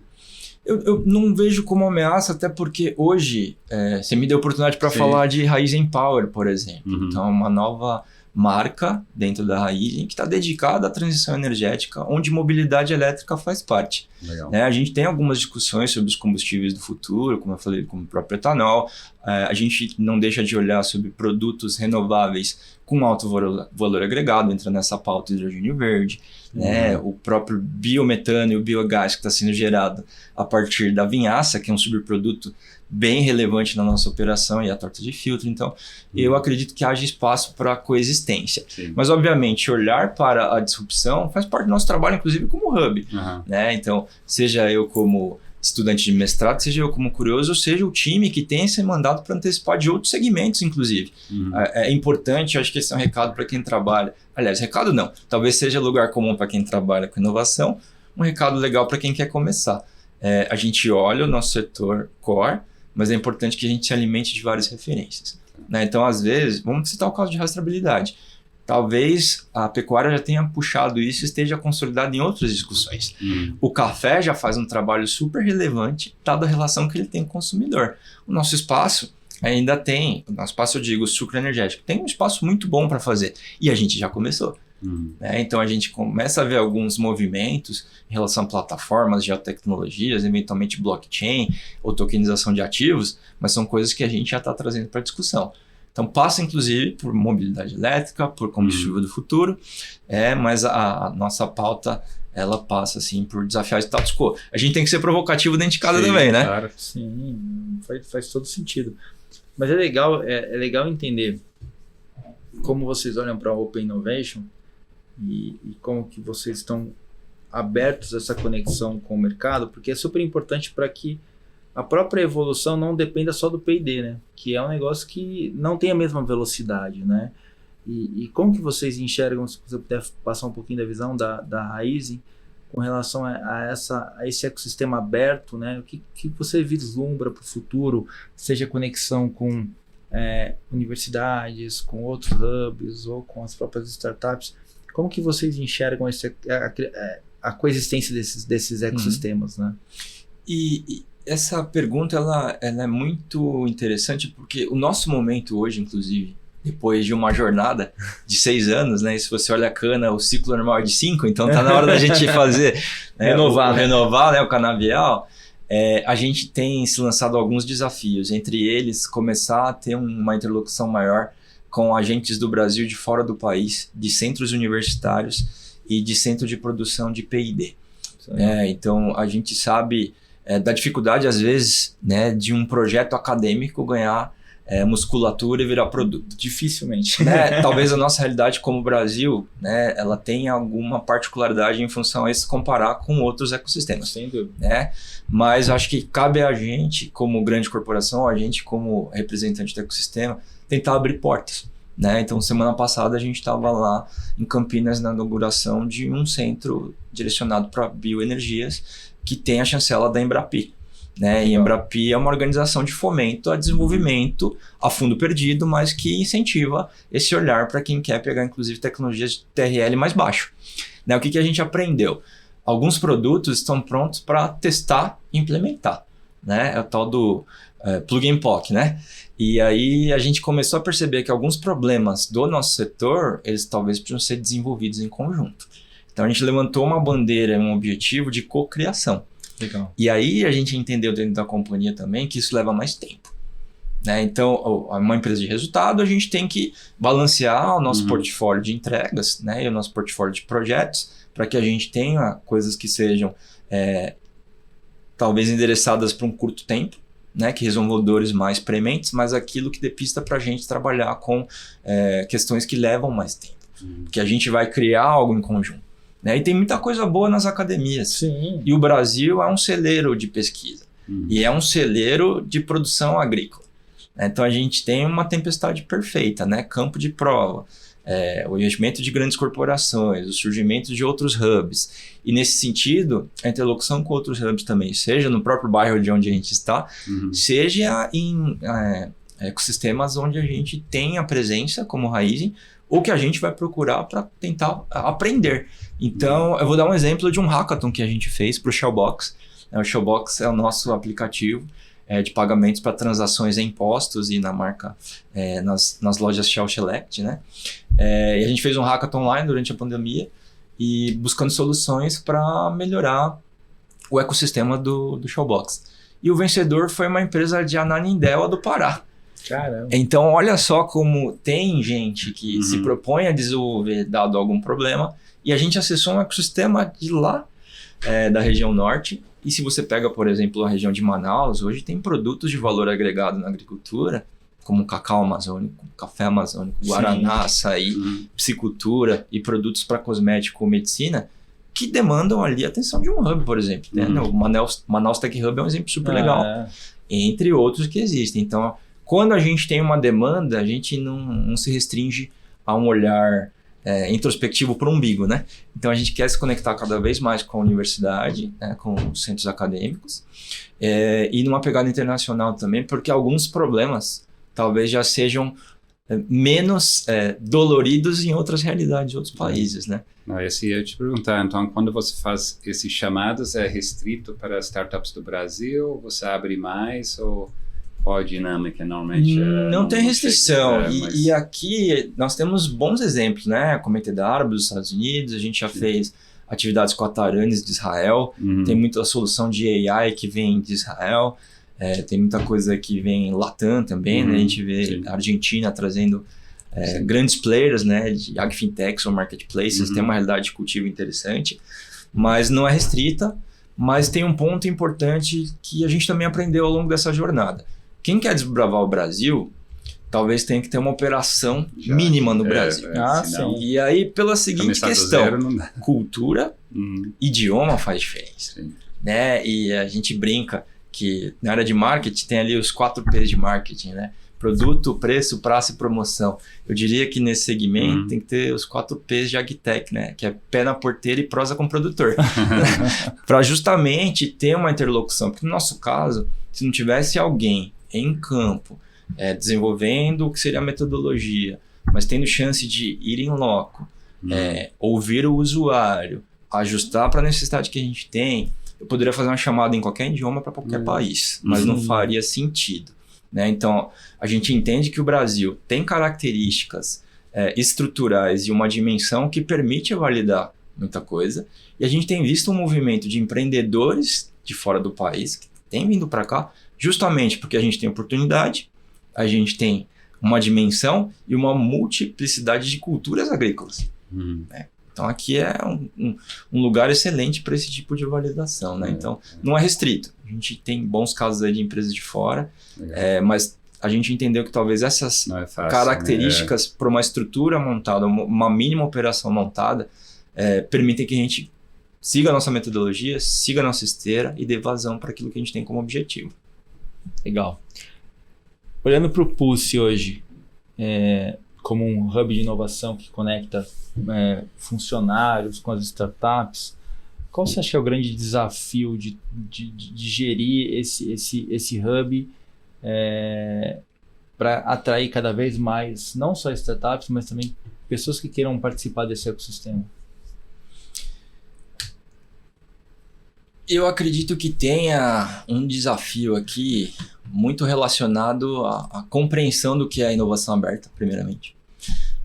Eu não vejo como ameaça, até porque hoje você me deu a oportunidade para falar de Raizen Power, por exemplo. Então, uma nova marca dentro da Raizen que está dedicada à transição energética, onde mobilidade elétrica faz parte. Né? A gente tem algumas discussões sobre os combustíveis do futuro, como eu falei, como o próprio etanol. A gente não deixa de olhar sobre produtos renováveis com alto valor agregado, entra nessa pauta hidrogênio verde, né? O próprio biometano e o biogás que está sendo gerado a partir da vinhaça, que é um subproduto bem relevante na nossa operação, e a torta de filtro. Então, eu acredito que haja espaço para coexistência. Sim. Mas, obviamente, olhar para a disrupção faz parte do nosso trabalho, inclusive, como hub. Né? Então, seja eu como estudante de mestrado, seja eu como curioso, ou seja o time que tem esse mandato para antecipar de outros segmentos, inclusive. É importante, acho que esse é um recado para quem trabalha. Aliás, recado não, talvez seja lugar comum para quem trabalha com inovação, um recado legal para quem quer começar. A gente olha o nosso setor core, mas é importante que a gente se alimente de várias referências. Né? Então, às vezes, vamos citar o caso de rastreabilidade. Talvez a pecuária já tenha puxado isso e esteja consolidado em outras discussões. O café já faz um trabalho super relevante, dada a relação que ele tem com o consumidor. O nosso espaço ainda tem, o nosso espaço, eu digo, sucro energético, tem um espaço muito bom para fazer. E a gente já começou. Né? Então a gente começa a ver alguns movimentos em relação a plataformas, geotecnologias, eventualmente blockchain ou tokenização de ativos, mas são coisas que a gente já está trazendo para discussão. Então passa inclusive por mobilidade elétrica, por combustível do futuro, mas a nossa pauta ela passa assim por desafiar o status quo. A gente tem que ser provocativo dentro de casa também, né? Claro. Sim, faz todo sentido. Mas é legal entender como vocês olham para a Open Innovation e como que vocês estão abertos a essa conexão com o mercado, porque é super importante para que a própria evolução não dependa só do P&D, né? Que é um negócio que não tem a mesma velocidade, né? E como que vocês enxergam, se você puder passar um pouquinho da visão da Raizen com relação a esse ecossistema aberto, né? O que você vislumbra para o futuro, seja conexão com universidades, com outros hubs ou com as próprias startups? Como que vocês enxergam a coexistência desses ecossistemas, né? E essa pergunta ela é muito interessante porque o nosso momento hoje, inclusive, depois de uma jornada de 6 anos, né? E se você olha a cana, o ciclo normal é de 5, então tá na hora da gente fazer renovar, né? O canavial. A gente tem se lançado alguns desafios, entre eles começar a ter uma interlocução maior com agentes do Brasil de fora do país, de centros universitários e de centro de produção de P&D. Então a gente sabe da dificuldade às vezes, né, de um projeto acadêmico ganhar musculatura e virar produto. Dificilmente. Né? Talvez a nossa realidade como Brasil, né, ela tenha alguma particularidade em função a se comparar com outros ecossistemas. Sem dúvida. Né? Mas acho que cabe a gente, como grande corporação, a gente como representante do ecossistema, tentar abrir portas. Né? Então, semana passada a gente estava lá em Campinas na inauguração de um centro direcionado para bioenergias que tem a chancela da Embrapi. Né? E a Embrapi é uma organização de fomento a desenvolvimento a fundo perdido, mas que incentiva esse olhar para quem quer pegar, inclusive, tecnologias de TRL mais baixo. Né? O que a gente aprendeu? Alguns produtos estão prontos para testar e implementar. Né? É o tal do plug and POC, né? E aí a gente começou a perceber que alguns problemas do nosso setor, eles talvez precisam ser desenvolvidos em conjunto. Então a gente levantou uma bandeira, um objetivo de cocriação. Legal. E aí a gente entendeu dentro da companhia também que isso leva mais tempo. Né? Então, uma empresa de resultado, a gente tem que balancear o nosso portfólio de entregas, né? E o nosso portfólio de projetos, para que a gente tenha coisas que sejam talvez endereçadas para um curto tempo, né, que resolvam dores mais prementes, mas aquilo que dê pista para a gente trabalhar com questões que levam mais tempo. Porque a gente vai criar algo em conjunto. Né? E tem muita coisa boa nas academias. Sim. E o Brasil é um celeiro de pesquisa. E é um celeiro de produção agrícola. Então a gente tem uma tempestade perfeita, né? Campo de prova, o investimento de grandes corporações, o surgimento de outros hubs. E nesse sentido, a interlocução com outros hubs também, seja no próprio bairro de onde a gente está, seja em ecossistemas onde a gente tem a presença como Raizen, ou que a gente vai procurar para tentar aprender. Então, eu vou dar um exemplo de um hackathon que a gente fez para o Shellbox. O Shellbox é o nosso aplicativo de pagamentos para transações em postos e na marca, nas lojas Shell Select, né? E a gente fez um hackathon online durante a pandemia e buscando soluções para melhorar o ecossistema do Shellbox. E o vencedor foi uma empresa de Ananindeua do Pará. Caramba. Então, olha só como tem gente que se propõe a desenvolver dado algum problema, e a gente acessou um ecossistema de lá, da região norte. E se você pega, por exemplo, a região de Manaus, hoje tem produtos de valor agregado na agricultura, como cacau amazônico, café amazônico, guaraná, açaí, piscicultura e produtos para cosmético ou medicina, que demandam ali a atenção de um hub, por exemplo. Né? O Manaus Tech Hub é um exemplo super legal, entre outros que existem. Então, quando a gente tem uma demanda, a gente não se restringe a um olhar introspectivo para o umbigo, né? Então, a gente quer se conectar cada vez mais com a universidade, né? Com os centros acadêmicos, e numa pegada internacional também, porque alguns problemas talvez já sejam menos doloridos em outras realidades de outros países, né? Esse eu ia te perguntar, então, quando você faz esses chamados, é restrito para startups do Brasil? Você abre mais ou qual a dinâmica normalmente? Não tem restrição. E aqui nós temos bons exemplos, né? A Comitê Árabe dos Estados Unidos, a gente já fez atividades com a Taranis de Israel, tem muita solução de AI que vem de Israel, tem muita coisa que vem Latam também, né? A gente vê a Argentina trazendo grandes players, né, de agfintechs ou marketplaces, tem uma realidade de cultivo interessante, mas não é restrita, mas tem um ponto importante que a gente também aprendeu ao longo dessa jornada. Quem quer desbravar o Brasil, talvez tenha que ter uma operação mínima no Brasil. Sim. E aí, pela seguinte questão, cultura, idioma faz diferença. Né? E a gente brinca que na área de marketing tem ali os 4 P's de marketing, né? Produto, preço, prazo e promoção. Eu diria que nesse segmento tem que ter os 4 P's de AgTech, né? Que é pé na porteira e prosa com o produtor. Para justamente ter uma interlocução. Porque no nosso caso, se não tivesse alguém em campo desenvolvendo o que seria a metodologia, mas tendo chance de ir em loco, ouvir o usuário, ajustar para a necessidade que a gente tem, eu poderia fazer uma chamada em qualquer idioma para qualquer país, mas não faria sentido. Né? Então, a gente entende que o Brasil tem características estruturais e uma dimensão que permite validar muita coisa, e a gente tem visto um movimento de empreendedores de fora do país que tem vindo para cá, justamente porque a gente tem oportunidade, a gente tem uma dimensão e uma multiplicidade de culturas agrícolas. Né? Então, aqui é um lugar excelente para esse tipo de validação. Né? Então, não é restrito. A gente tem bons casos aí de empresas de fora, mas a gente entendeu que talvez essas características para uma estrutura montada, uma mínima operação montada, permitem que a gente siga a nossa metodologia, siga a nossa esteira e dê vazão para aquilo que a gente tem como objetivo. Legal. Olhando para o Pulse hoje, como um hub de inovação que conecta funcionários com as startups, qual você acha que é o grande desafio de gerir esse hub para atrair cada vez mais, não só startups, mas também pessoas que queiram participar desse ecossistema? Eu acredito que tenha um desafio aqui muito relacionado à compreensão do que é a inovação aberta, primeiramente.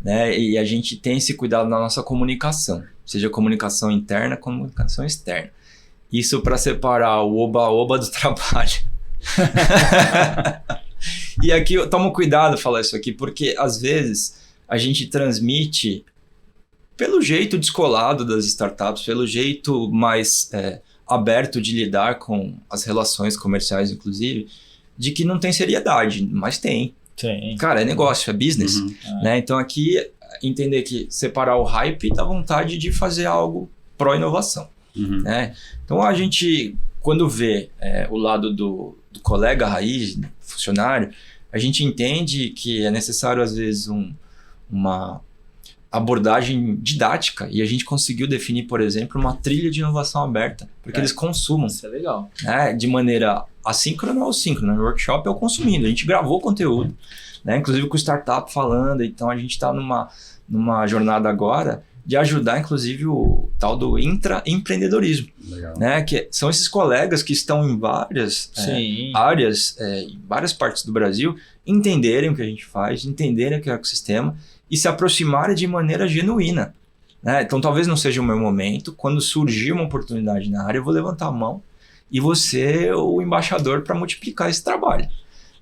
Né? E a gente tem esse cuidado na nossa comunicação, seja comunicação interna, comunicação externa. Isso para separar o oba-oba do trabalho. E aqui eu tomo cuidado falar isso aqui, porque às vezes a gente transmite pelo jeito descolado das startups, pelo jeito mais aberto de lidar com as relações comerciais, inclusive, de que não tem seriedade, mas tem. Sim. Cara, é negócio, é business. Né? Então aqui, entender que separar o hype da vontade de fazer algo pró-inovação. Né? Então a gente, quando vê o lado do colega raiz, funcionário, a gente entende que é necessário às vezes abordagem didática e a gente conseguiu definir, por exemplo, uma trilha de inovação aberta, porque eles consumam. Isso é legal. Né, de maneira assíncrona ou síncrona. No workshop é o consumindo. A gente gravou conteúdo, né, inclusive com o startup falando. Então a gente está numa jornada agora de ajudar, inclusive, o tal do intraempreendedorismo. Né, que são esses colegas que estão em várias áreas, em várias partes do Brasil, entenderem o que a gente faz, entenderem o que é o ecossistema e se aproximarem de maneira genuína. Né? Então, talvez não seja o meu momento. Quando surgir uma oportunidade na área, eu vou levantar a mão e vou ser o embaixador para multiplicar esse trabalho.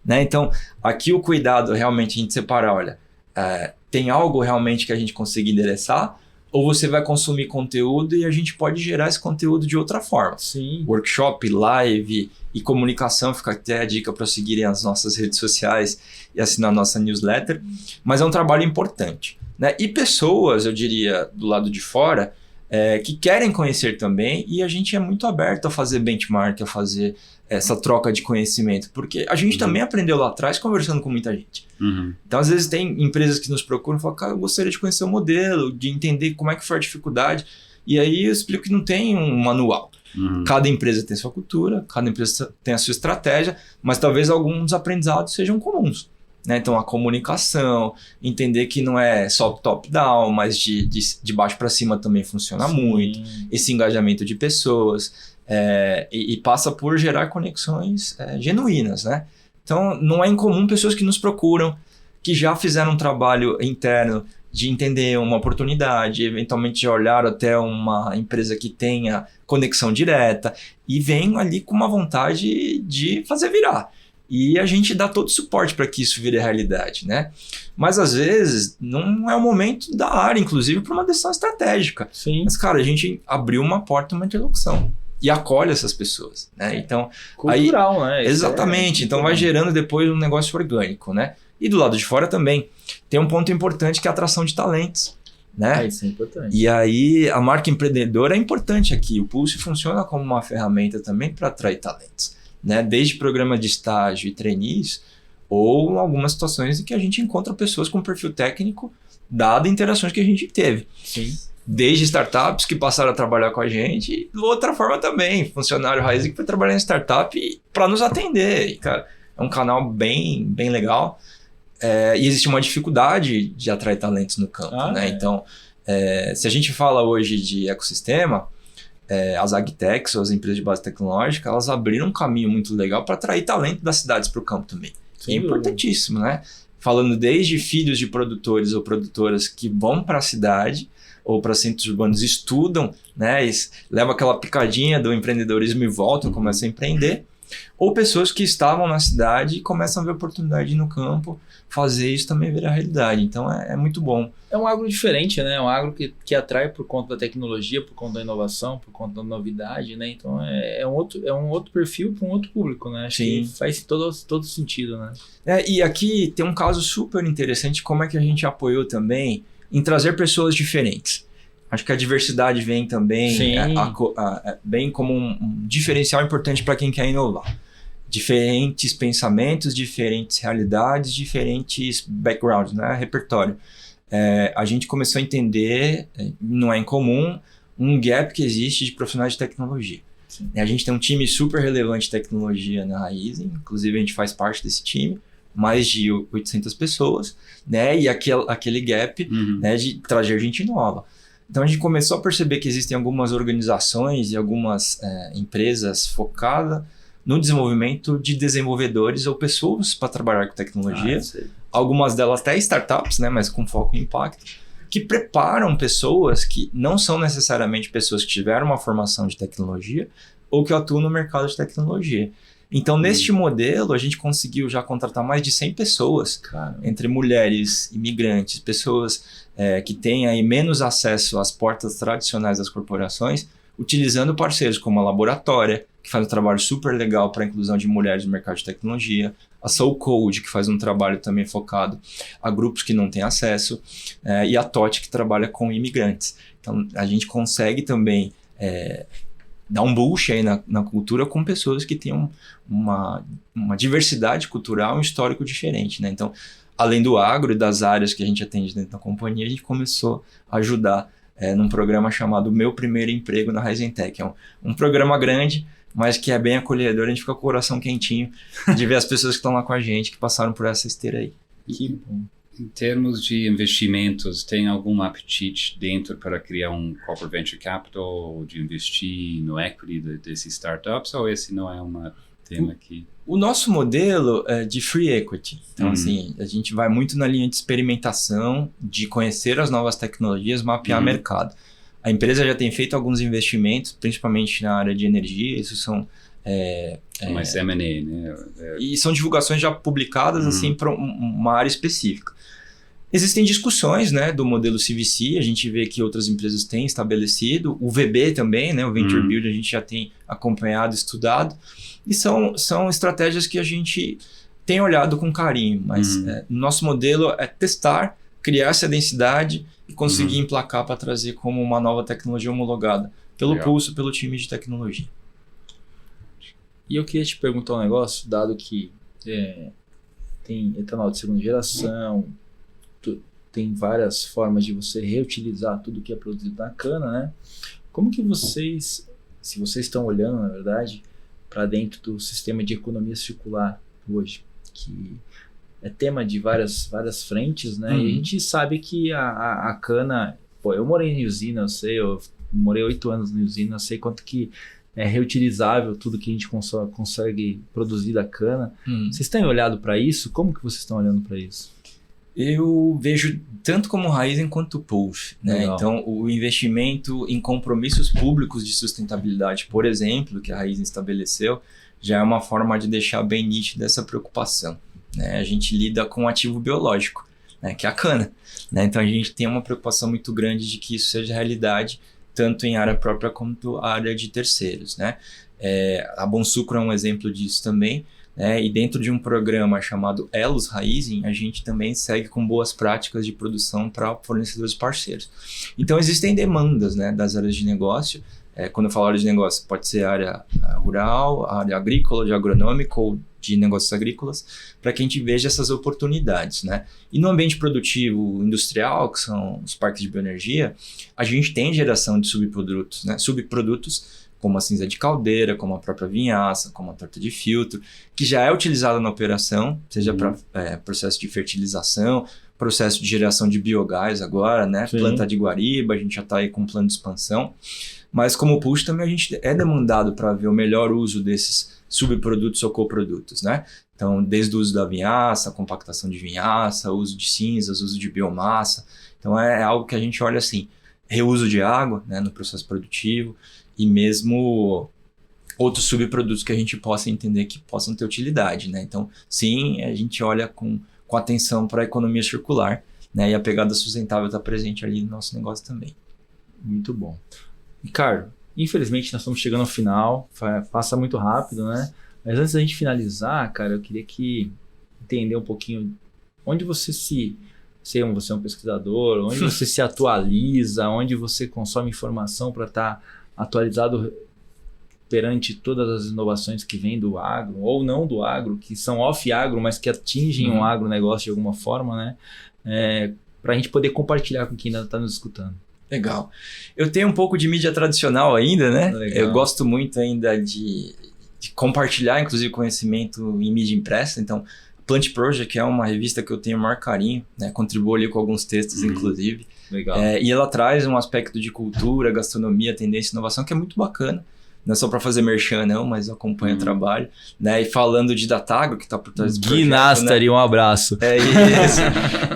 Né? Então, aqui o cuidado realmente a gente separar, olha, tem algo realmente que a gente consiga endereçar, ou você vai consumir conteúdo e a gente pode gerar esse conteúdo de outra forma. Sim. Workshop, live e comunicação, fica até a dica para seguirem as nossas redes sociais e assinar a nossa newsletter, mas é um trabalho importante. Né? E pessoas, eu diria, do lado de fora, que querem conhecer também, e a gente é muito aberto a fazer benchmark, a fazer essa troca de conhecimento, porque a gente também aprendeu lá atrás conversando com muita gente. Então, às vezes, tem empresas que nos procuram e falam, cara, eu gostaria de conhecer o modelo, de entender como é que foi a dificuldade, e aí eu explico que não tem um manual. Cada empresa tem sua cultura, cada empresa tem a sua estratégia, mas talvez alguns aprendizados sejam comuns. Né? Então, a comunicação, entender que não é só top-down, mas de baixo para cima também funciona muito. Esse engajamento de pessoas e passa por gerar conexões genuínas. Né? Então, não é incomum pessoas que nos procuram, que já fizeram um trabalho interno de entender uma oportunidade, eventualmente de olhar até uma empresa que tenha conexão direta e vem ali com uma vontade de fazer virar. E a gente dá todo o suporte para que isso vire realidade, né? Mas às vezes não é o momento da área, inclusive para uma decisão estratégica. Sim. Mas, cara, a gente abriu uma porta, uma interlocução e acolhe essas pessoas, né? Então, cultural, né? Exatamente. Então vai gerando depois um negócio orgânico, né? E do lado de fora também tem um ponto importante que é a atração de talentos. Né? Isso é importante. E aí a marca empreendedora é importante aqui. O Pulse funciona como uma ferramenta também para atrair talentos. Né? Desde programa de estágio e trainees, ou algumas situações em que a gente encontra pessoas com perfil técnico, dada interações que a gente teve. Sim. Desde startups que passaram a trabalhar com a gente, e de outra forma também, funcionário raiz que foi trabalhar em startup para nos atender. E, cara, é um canal bem, bem legal. E existe uma dificuldade de atrair talentos no campo. Né? Então, se a gente fala hoje de ecossistema, as agtechs, ou as empresas de base tecnológica, elas abriram um caminho muito legal para atrair talento das cidades para o campo também. É importantíssimo, né? Falando desde filhos de produtores ou produtoras que vão para a cidade ou para centros urbanos, estudam, né? Levam aquela picadinha do empreendedorismo e voltam, começam a empreender. Ou pessoas que estavam na cidade e começam a ver oportunidade no campo, fazer isso também virar realidade. Então é muito bom. É um agro diferente, né? É um agro que atrai por conta da tecnologia, por conta da inovação, por conta da novidade, né? Então é um outro perfil para um outro público, né? Acho que faz todo sentido, né? E aqui tem um caso super interessante, como é que a gente apoiou também em trazer pessoas diferentes. Acho que a diversidade vem também bem como um diferencial importante para quem quer inovar. Diferentes pensamentos, diferentes realidades, diferentes backgrounds, né? Repertório. A gente começou a entender, não é incomum, um gap que existe de profissionais de tecnologia. A gente tem um time super relevante de tecnologia na Raizen, inclusive a gente faz parte desse time, mais de 800 pessoas, né? E aquele gap né, de trazer gente nova. Então a gente começou a perceber que existem algumas organizações e algumas empresas focadas no desenvolvimento de desenvolvedores ou pessoas para trabalhar com tecnologia. Algumas delas até startups, né, mas com foco em impacto, que preparam pessoas que não são necessariamente pessoas que tiveram uma formação de tecnologia ou que atuam no mercado de tecnologia. Então, neste modelo, a gente conseguiu já contratar mais de 100 pessoas, entre mulheres, imigrantes, pessoas que têm aí menos acesso às portas tradicionais das corporações, utilizando parceiros como a Laboratória, que faz um trabalho super legal para a inclusão de mulheres no mercado de tecnologia, a Soul Code, que faz um trabalho também focado a grupos que não têm acesso, e a TOT, que trabalha com imigrantes. Então, a gente consegue também dar um boost aí na cultura com pessoas que têm uma diversidade cultural, um histórico diferente, né? Então, além do agro e das áreas que a gente atende dentro da companhia, a gente começou a ajudar num programa chamado Meu Primeiro Emprego na Raizen Tech. É um programa grande, mas que é bem acolhedor, a gente fica com o coração quentinho de ver as pessoas que estão lá com a gente, que passaram por essa esteira aí. Que bom. Em termos de investimentos, tem algum apetite dentro para criar um corporate venture capital, de investir no equity desses startups, ou esse não é um tema que... O nosso modelo é de free equity. Então, assim, a gente vai muito na linha de experimentação, de conhecer as novas tecnologias, mapear mercado. A empresa já tem feito alguns investimentos, principalmente na área de energia, isso são... Mas M&A, né? E são divulgações já publicadas, assim, para uma área específica. Existem discussões, né, do modelo CVC, a gente vê que outras empresas têm estabelecido, o VB também, né, o Venture Build a gente já tem acompanhado, estudado, e são estratégias que a gente tem olhado com carinho, mas nosso modelo é testar, criar essa densidade e conseguir emplacar para trazer como uma nova tecnologia homologada pelo Pulso, pelo time de tecnologia. E eu queria te perguntar um negócio, dado que tem etanol de segunda geração, tem várias formas de você reutilizar tudo que é produzido na cana, né? Como que vocês, se vocês estão olhando, na verdade, para dentro do sistema de economia circular hoje, que é tema de várias frentes, né? E a gente sabe que a cana... Pô, eu morei em usina, eu morei 8 anos em usina, eu sei quanto que é reutilizável tudo que a gente consegue produzir da cana. Vocês têm olhado para isso? Como que vocês estão olhando para isso? Eu vejo tanto como Raizen quanto Pulse, né? Legal. Então, o investimento em compromissos públicos de sustentabilidade, por exemplo, que a Raizen estabeleceu, já é uma forma de deixar bem nítida essa preocupação, né? A gente lida com um ativo biológico, né? Que é a cana, né? Então, a gente tem uma preocupação muito grande de que isso seja realidade, tanto em área própria quanto área de terceiros, né? A Bonsucro é um exemplo disso também, e dentro de um programa chamado Elos Raizen, a gente também segue com boas práticas de produção para fornecedores parceiros. Então, existem demandas, né, das áreas de negócio. Quando eu falo área de negócio, pode ser área rural, área agrícola, de agronômico ou de negócios agrícolas, para que a gente veja essas oportunidades, né? E no ambiente produtivo industrial, que são os parques de bioenergia, a gente tem geração de subprodutos, né? Subprodutos como a cinza de caldeira, como a própria vinhaça, como a torta de filtro, que já é utilizada na operação, seja para processo de fertilização, processo de geração de biogás agora, né? Sim. Planta de guariba, a gente já está aí com um plano de expansão. Mas como push também a gente é demandado para ver o melhor uso desses subprodutos ou coprodutos, né? Então, desde o uso da vinhaça, compactação de vinhaça, uso de cinzas, uso de biomassa. Então, é algo que a gente olha assim, reuso de água, né, no processo produtivo, e mesmo outros subprodutos que a gente possa entender que possam ter utilidade, né? Então, sim, a gente olha com atenção para a economia circular, né? E a pegada sustentável está presente ali no nosso negócio também. Muito bom. Ricardo, infelizmente nós estamos chegando ao final, passa muito rápido, né? Mas antes da gente finalizar, cara, eu queria entender um pouquinho onde você você é um pesquisador, onde você se atualiza, onde você consome informação para estar atualizado perante todas as inovações que vêm do agro, ou não do agro, que são off-agro, mas que atingem um agronegócio de alguma forma, né? Para a gente poder compartilhar com quem ainda está nos escutando. Legal. Eu tenho um pouco de mídia tradicional ainda, né? Legal. Eu gosto muito ainda de compartilhar, inclusive, conhecimento em mídia impressa. Então, Plant Project é uma revista que eu tenho o maior carinho, né? Contribuo ali com alguns textos, inclusive. Legal. E ela traz um aspecto de cultura, gastronomia, tendência e inovação que é muito bacana. Não é só para fazer merchan, não, mas eu acompanho o trabalho. Né? E falando de Datagro, que está por trás do projeto, Nastari, né? Um abraço. Isso.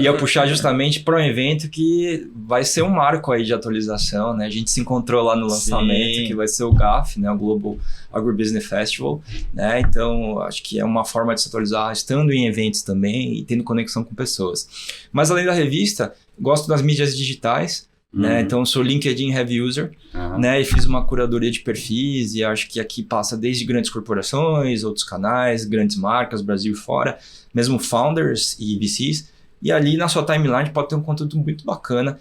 Ia puxar justamente para um evento que vai ser um marco aí de atualização, né? A gente se encontrou lá no lançamento, que vai ser o GAF, né? O Global Agribusiness Festival, né? Então, acho que é uma forma de se atualizar, estando em eventos também e tendo conexão com pessoas. Mas além da revista, gosto das mídias digitais, né? Então, eu sou LinkedIn Heavy User, né? E fiz uma curadoria de perfis e acho que aqui passa desde grandes corporações, outros canais, grandes marcas, Brasil e fora, mesmo founders e VCs. E ali na sua timeline pode ter um conteúdo muito bacana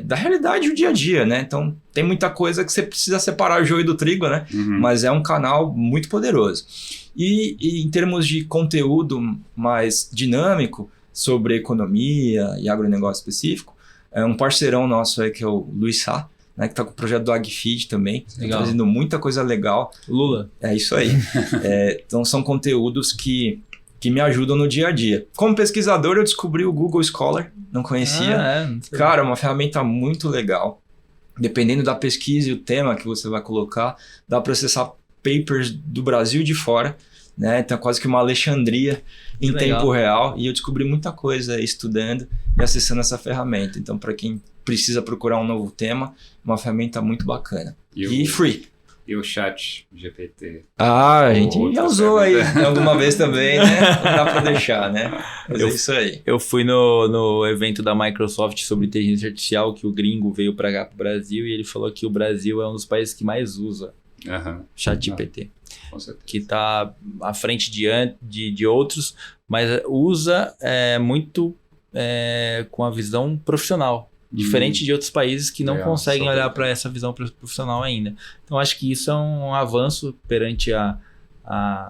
da realidade do dia a dia, né? Então, tem muita coisa que você precisa separar o joio do trigo, né? Mas é um canal muito poderoso. E em termos de conteúdo mais dinâmico, sobre economia e agronegócio específico. É um parceirão nosso aí, que é o Luiz Sá, né, que está com o projeto do AgFeed também, trazendo muita coisa legal. Lula. É isso aí. Então são conteúdos que me ajudam no dia a dia. Como pesquisador, eu descobri o Google Scholar, não conhecia. Não sei. Cara, é uma ferramenta muito legal. Dependendo da pesquisa e o tema que você vai colocar, dá para acessar papers do Brasil e de fora, né? Então, quase que uma Alexandria em tempo real. E eu descobri muita coisa estudando e acessando essa ferramenta. Então, para quem precisa procurar um novo tema, uma ferramenta muito bacana. E free. E o chat GPT? A gente já usou aí alguma vez também, né? Não dá para deixar, né? Mas é isso aí. Eu fui no evento da Microsoft sobre inteligência artificial, que o gringo veio para cá, para o Brasil, e ele falou que o Brasil é um dos países que mais usa chat GPT. Com certeza. Que está à frente de outros, mas usa muito com a visão profissional. Diferente de outros países que não conseguem olhar para essa visão profissional ainda. Então, acho que isso é um avanço perante a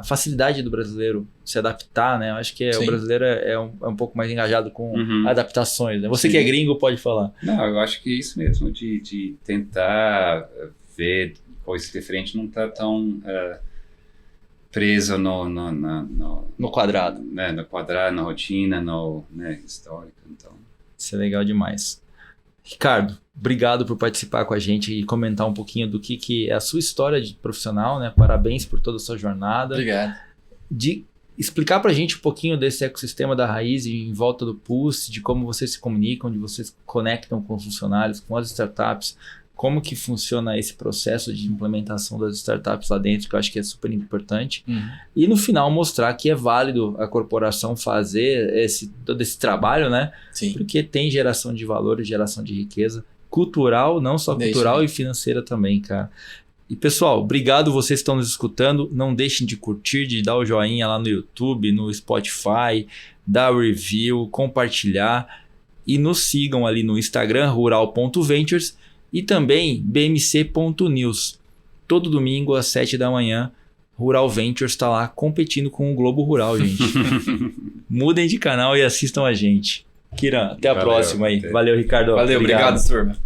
facilidade do brasileiro se adaptar, né? Eu acho que o brasileiro é um pouco mais engajado com adaptações, né? Você que é gringo pode falar. Não, eu acho que é isso mesmo, de tentar ver coisas diferentes, não tá tão preso no quadrado. Né? No quadrado, na rotina, histórica. Então. Isso é legal demais. Ricardo, obrigado por participar com a gente e comentar um pouquinho do que é a sua história de profissional, né? Parabéns por toda a sua jornada. Obrigado. De explicar pra gente um pouquinho desse ecossistema da Raiz em volta do Pulse, de como vocês se comunicam, de vocês conectam com os funcionários, com as startups, como que funciona esse processo de implementação das startups lá dentro, que eu acho que é super importante. E no final mostrar que é válido a corporação fazer todo esse trabalho, né? Sim. Porque tem geração de valor e geração de riqueza cultural, não só cultural e financeira também, cara. E pessoal, obrigado vocês que estão nos escutando. Não deixem de curtir, de dar o joinha lá no YouTube, no Spotify, dar review, compartilhar e nos sigam ali no Instagram, rural.ventures, e também bmc.news. Todo domingo às 7 da manhã, Rural Ventures está lá competindo com o Globo Rural, gente. Mudem de canal e assistam a gente. Kiran, até a próxima aí. Valeu, Ricardo. Valeu, obrigado turma.